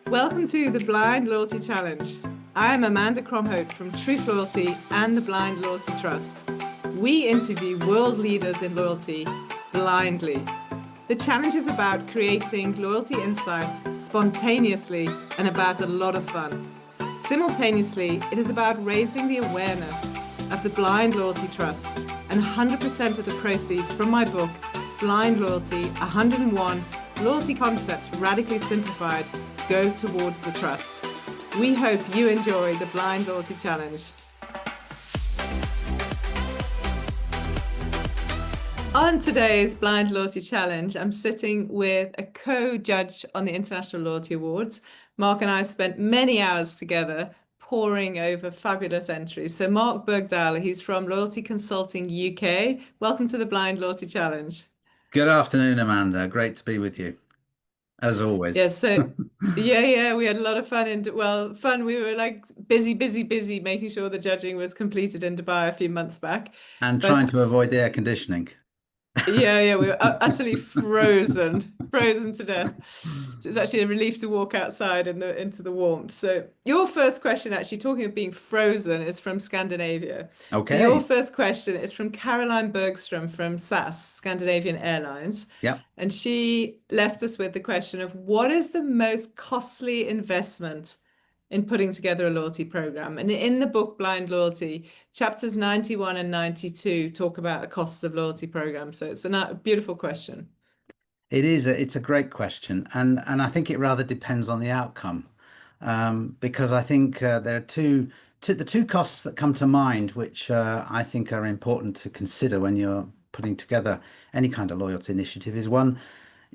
Welcome to the Blind Loyalty Challenge. I am Amanda Cromhope from Truth Loyalty and the Blind Loyalty Trust. We interview world leaders in loyalty blindly. The challenge is about creating loyalty insight spontaneously and about a lot of fun. Simultaneously, it is about raising the awareness of the Blind Loyalty Trust, and 100% of the proceeds from my book, Blind Loyalty 101 Loyalty Concepts Radically Simplified, go towards the trust. We hope you enjoy the Blind Loyalty Challenge. On today's Blind Loyalty Challenge, I'm sitting with a co-judge on the International Loyalty Awards. Mark and I spent many hours together poring over fabulous entries. So Mark Bergdahl, he's from Loyalty Consulting UK. Welcome to the Blind Loyalty Challenge. Good afternoon, Amanda. Great to be with you, as always. Yes, so we had a lot of fun fun. We were like busy making sure the judging was completed in Dubai a few months back. And trying But to avoid the air conditioning. we were utterly frozen to death. So it's actually a relief to walk outside into the warmth. So your first question, actually talking of being frozen, is from Scandinavia. So your Okay. first question is from Caroline Bergstrom from SAS, Scandinavian Airlines. Yep. And she left us with the question of what is the most costly investment in putting together a loyalty program? And in the book Blind Loyalty, chapters 91 and 92 talk about the costs of loyalty programs. So it's a beautiful question. It's a great question, and I think it rather depends on the outcome, because I think there are the two costs that come to mind, which I think are important to consider when you're putting together any kind of loyalty initiative. Is one,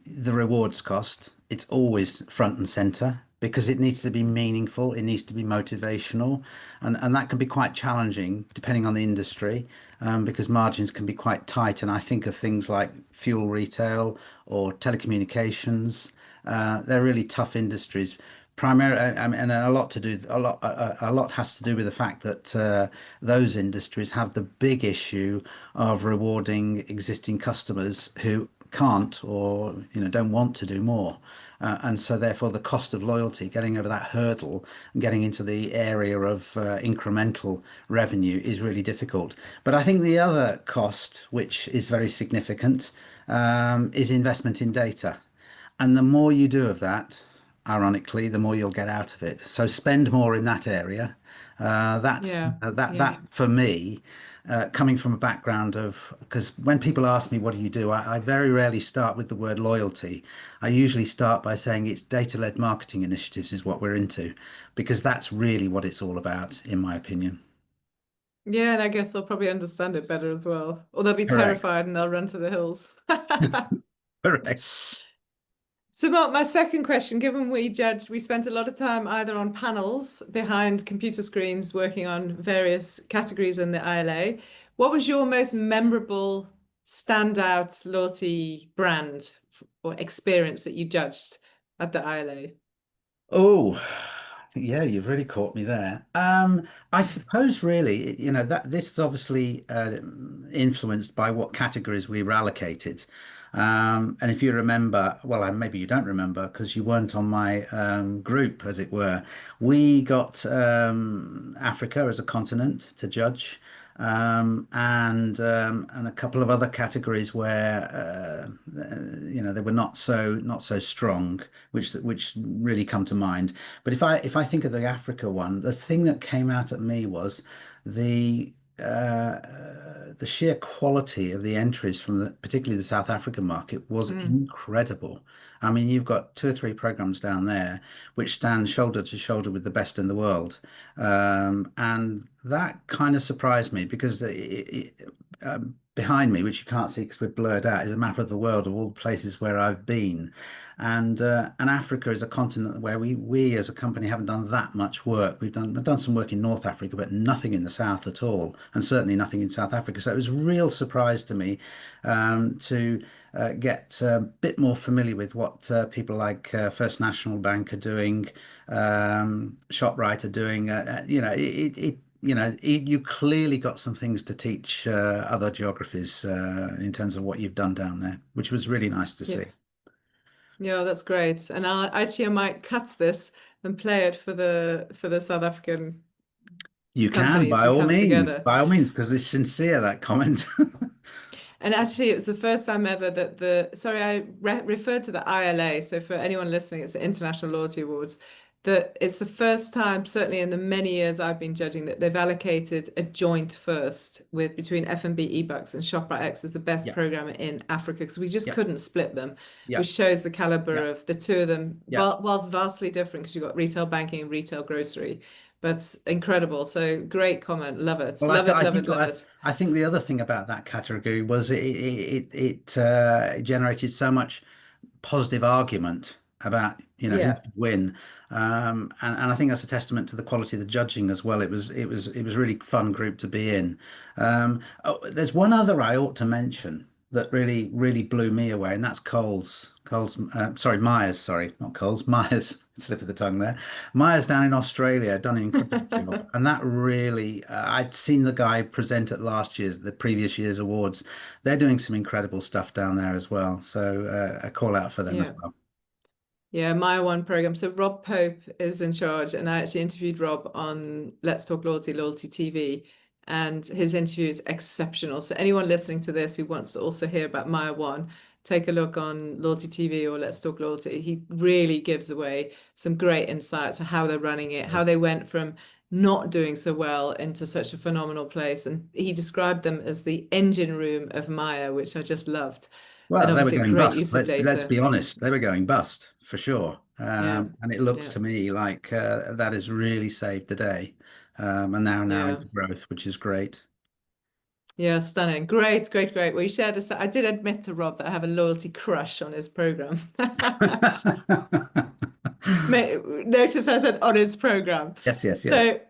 the rewards cost. It's always front and center because it needs to be meaningful, it needs to be motivational, and that can be quite challenging depending on the industry, because margins can be quite tight. And I think of things like fuel retail or telecommunications. They're really tough industries. Primarily, I mean, and a lot has to do with the fact that those industries have the big issue of rewarding existing customers who can't or don't want to do more, and so therefore the cost of loyalty, getting over that hurdle and getting into the area of incremental revenue, is really difficult. But I think the other cost, which is very significant, is investment in data, and the more you do of that, ironically, the more you'll get out of it. So spend more in that area. That's Yeah, yeah. that for me, coming from a background of, because when people ask me what do you do, I very rarely start with the word loyalty. I usually start by saying it's data-led marketing initiatives is what we're into, because that's really what it's all about, in my opinion. Yeah, and I guess they'll probably understand it better as well. Or they'll be Correct. terrified and they'll run to the hills. Correct. So, Mark, my second question, given we spent a lot of time either on panels behind computer screens working on various categories in the ILA. What was your most memorable standout loyalty brand or experience that you judged at the ILA? Oh, yeah, you've really caught me there. I suppose really, that this is obviously influenced by what categories we were allocated. And if you remember, well, maybe you don't remember because you weren't on my group, as it were. We got Africa as a continent to judge, and a couple of other categories where they were not so strong, which really come to mind. But if I think of the Africa one, the thing that came out at me was the the sheer quality of the entries from particularly the South African market was Mm, incredible. I mean, you've got two or three programs down there which stand shoulder to shoulder with the best in the world, and that kind of surprised me because behind me, which you can't see because we're blurred out, is a map of the world of all the places where I've been. And Africa is a continent where we as a company haven't done that much work. We've done some work in North Africa, but nothing in the South at all, and certainly nothing in South Africa. So it was a real surprise to me to get a bit more familiar with what people like First National Bank are doing, ShopRite are doing. You clearly got some things to teach other geographies in terms of what you've done down there, which was really nice to yeah. see. Yeah, that's great. And I might cut this and play it for the South African You can, companies who come together. by all means, because it's sincere, that comment. And actually, it was the first time ever that sorry, I referred to the ILA. So for anyone listening, it's the International Loyalty Awards. That it's the first time, certainly in the many years I've been judging, that they've allocated a joint first with between FNB eBucks and ShopRite X as the best Yeah, programmer in Africa because we just yeah, couldn't split them, yeah, which shows the yeah, caliber of the two of them, yeah. whilst vastly different because you've got retail banking and retail grocery, but incredible. So great comment. Love it. Well, Love it, I love think it, love it. I think the other thing about that category was it generated so much positive argument about who Yeah. should win, and I think that's a testament to the quality of the judging as well. It was a really fun group to be in. Oh, there's one other I ought to mention that really blew me away, and that's sorry, Myers, sorry, not Coles, Myers. Slip of the tongue there. Myers down in Australia done an incredible job, and that really I'd seen the guy present at the previous year's awards. They're doing some incredible stuff down there as well. So a call out for them as Yeah. well. Yeah, my one program. So Rob Pope is in charge, and I actually interviewed Rob on Let's Talk Loyalty, Loyalty TV, and his interview is exceptional. So anyone listening to this who wants to also hear about Maya One, take a look on Loyalty TV or Let's Talk Loyalty. He really gives away some great insights on how they're running it, how they went from not doing so well into such a phenomenal place. And he described them as the engine room of Maya, which I just loved. And Well, they were obviously going great bust. use of Let's data. be honest. They were going bust for sure. Yeah, And it looks yeah. to me like that has really saved the day. And now Yeah. into growth, which is great. Yeah, stunning. Great, great, great. Well, you share this. I did admit to Rob that I have a loyalty crush on his program. Notice I said on his program. Yes, yes, yes. So,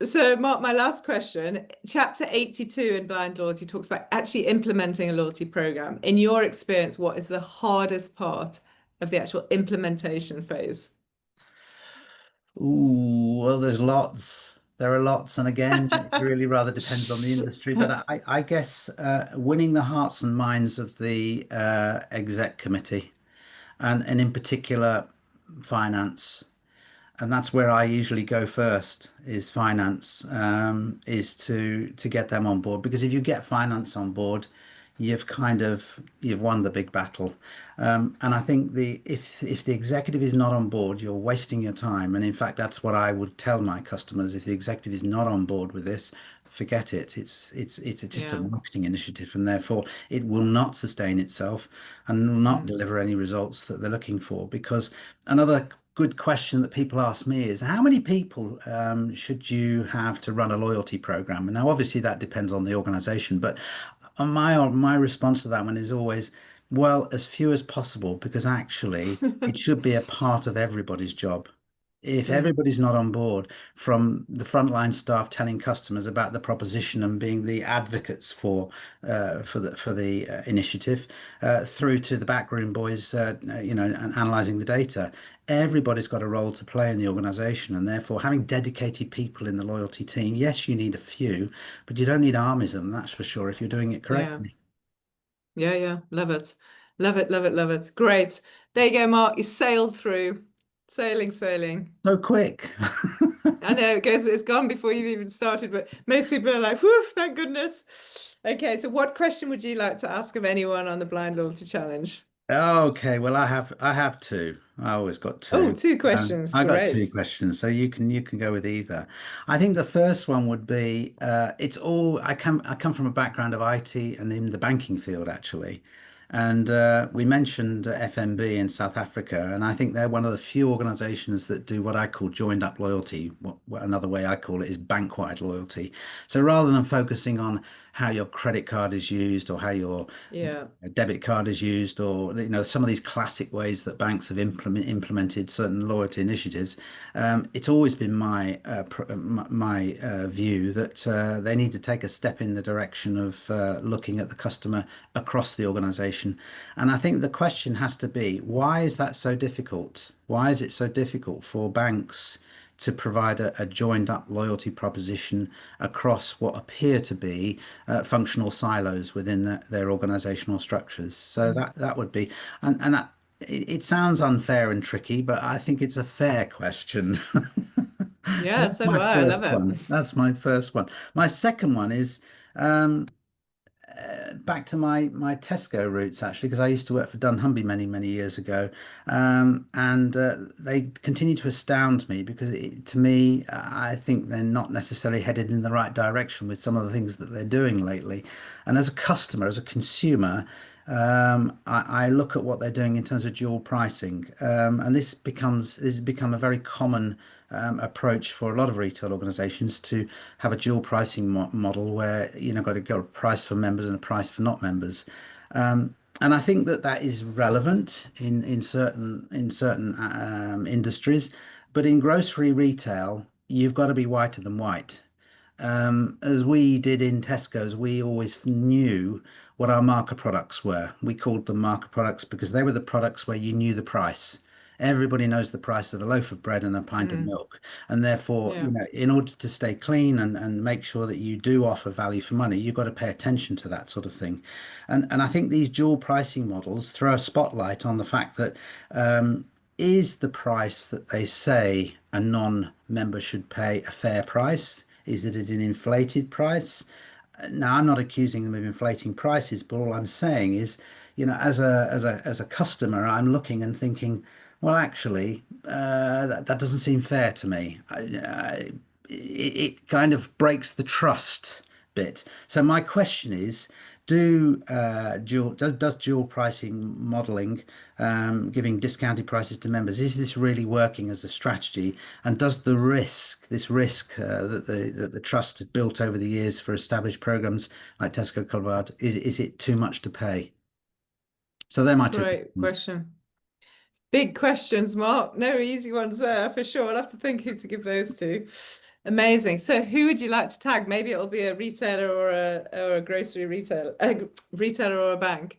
so Mark, my last question, chapter 82 in Blind Loyalty talks about actually implementing a loyalty program. In your experience, what is the hardest part of the actual implementation phase? Ooh, well, there's lots. There are lots, and again, it really rather depends on the industry. But I guess winning the hearts and minds of the exec committee, and in particular, finance. And that's where I usually go first is finance, is to get them on board. Because if you get finance on board, you've won the big battle. And I think the if the executive is not on board, you're wasting your time. And in fact, that's what I would tell my customers. If the executive is not on board with this, forget it. It's just a Yeah. marketing initiative, and therefore it will not sustain itself and will not Mm. deliver any results that they're looking for. Because another good question that people ask me is how many people should you have to run a loyalty program? And now, obviously, that depends on the organization, but my response to that one is always, well, as few as possible, because actually it should be a part of everybody's job. If Mm. everybody's not on board, from the frontline staff telling customers about the proposition and being the advocates for the initiative, through to the backroom boys, and analysing the data, everybody's got a role to play in the organisation, and therefore having dedicated people in the loyalty team. Yes, you need a few, but you don't need armies of them. That's for sure if you're doing it Yeah. correctly. Yeah, yeah. Love it. Love it, love it, love it. Great. There you go, Mark. You sailed through. Sailing, sailing. So quick. I know it's gone before you've even started, but most people are like, whew, thank goodness. Okay, so what question would you like to ask of anyone on the Blind Loyalty Challenge? Okay, well, I have two. I always got Oh, two. two questions. I got two Great. questions, so you can go with either. I think the first one would be it's all I come from a background of IT and in the banking field actually, and we mentioned FNB in South Africa, and I think they're one of the few organisations that do what I call joined up loyalty. What another way I call it is bank-wide loyalty. So rather than focusing on how your credit card is used or how your Yeah, a debit card is used, or some of these classic ways that banks have implemented certain loyalty initiatives. It's always been my view that they need to take a step in the direction of looking at the customer across the organization. And I think the question has to be, why is that so difficult? Why is it so difficult for banks to provide a joined up loyalty proposition across what appear to be functional silos within their organizational structures? So mm, that would be, and that it sounds unfair and tricky, but I think it's a fair question. So Yeah, that's so do my I. I love first it. one. That's my first one. My second one is um, back to my Tesco roots actually, because I used to work for dunnhumby many years ago, and they continue to astound me because to me, I think they're not necessarily headed in the right direction with some of the things that they're doing lately. And as a customer, as a consumer, I look at what they're doing in terms of dual pricing, and this has become a very common approach for a lot of retail organizations to have a dual pricing model where got a price for members and a price for not members. And I think that that is relevant in certain industries, but in grocery retail, you've got to be whiter than white. As we did in Tesco's, we always knew what our marker products were. We called them marker products because they were the products where you knew the price. Everybody knows the price of a loaf of bread and a pint of Mm, milk. And therefore, yeah. in order to stay clean and make sure that you do offer value for money, you've got to pay attention to that sort of thing. And I think these dual pricing models throw a spotlight on the fact that is the price that they say a non-member should pay a fair price? Is it an inflated price? Now, I'm not accusing them of inflating prices, but all I'm saying is, as a customer, I'm looking and thinking, well, actually, that doesn't seem fair to me. It kind of breaks the trust bit. So my question is, does dual pricing modeling, giving discounted prices to members, is this really working as a strategy? And does this risk that the trust has built over the years for established programs like Tesco Club, is it too much to pay? So they're my two Great questions. question. Big questions, Mark. No easy ones there for sure. I'll have to think who to give those to. Amazing. So, who would you like to tag? Maybe it'll be a retailer or a grocery retailer, a retailer or a bank.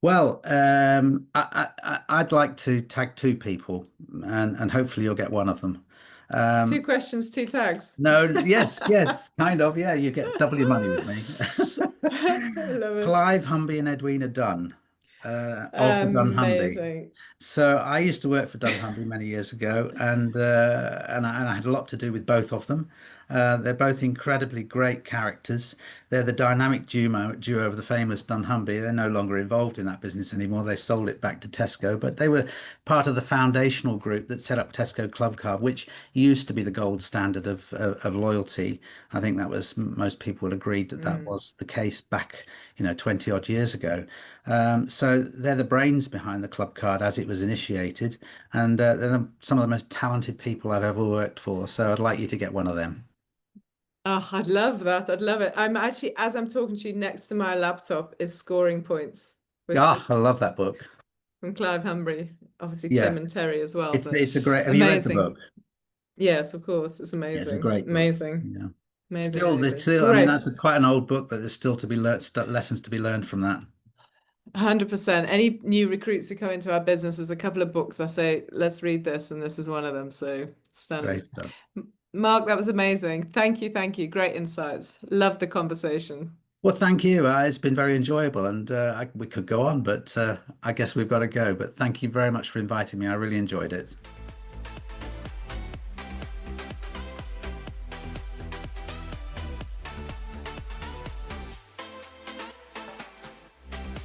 Well, I'd like to tag two people, and hopefully you'll get one of them. Two Um, questions, two tags. no, yes, kind of, yeah. You get double your money with me. I love it. Clive Humby and Edwina Dunn, of the dunnhumby. Amazing. So I used to work for dunnhumby many years ago, and I had a lot to do with both of them. They're both incredibly great characters. They're the dynamic duo of the famous dunnhumby. They're no longer involved in that business anymore. They sold it back to Tesco, but they were part of the foundational group that set up Tesco Club Card, which used to be the gold standard of loyalty. I think that was most people will agree that that Mm. was the case back, 20 odd years ago. So they're the brains behind the club card as it was initiated, and some of the most talented people I've ever worked for. So I'd like you to get one of them. Oh, I'd love that. I'd love it. I'm actually, as I'm talking to you, next to my laptop is Scoring Points with Ah, I love that book. from Clive Humbry. Obviously Tim Yeah, and Terry as well, it's but it's a great. Have you read the book? amazing. Yes, of course. It's Yeah, it's a amazing. great book. Amazing. Yeah. Amazing, Still, there's amazing. still. I mean, Great. that's quite an old book, but there's still to be learned, lessons to be learned from that. 100%. Any new recruits who come into our business, there's a couple of books I say, let's read this, and this is one of them. So stunning. Great stuff. Mark, that was amazing. Thank you, thank you. Great insights. Love the conversation. Well, thank you. It's been very enjoyable, and we could go on, but I guess we've got to go. But thank you very much for inviting me. I really enjoyed it.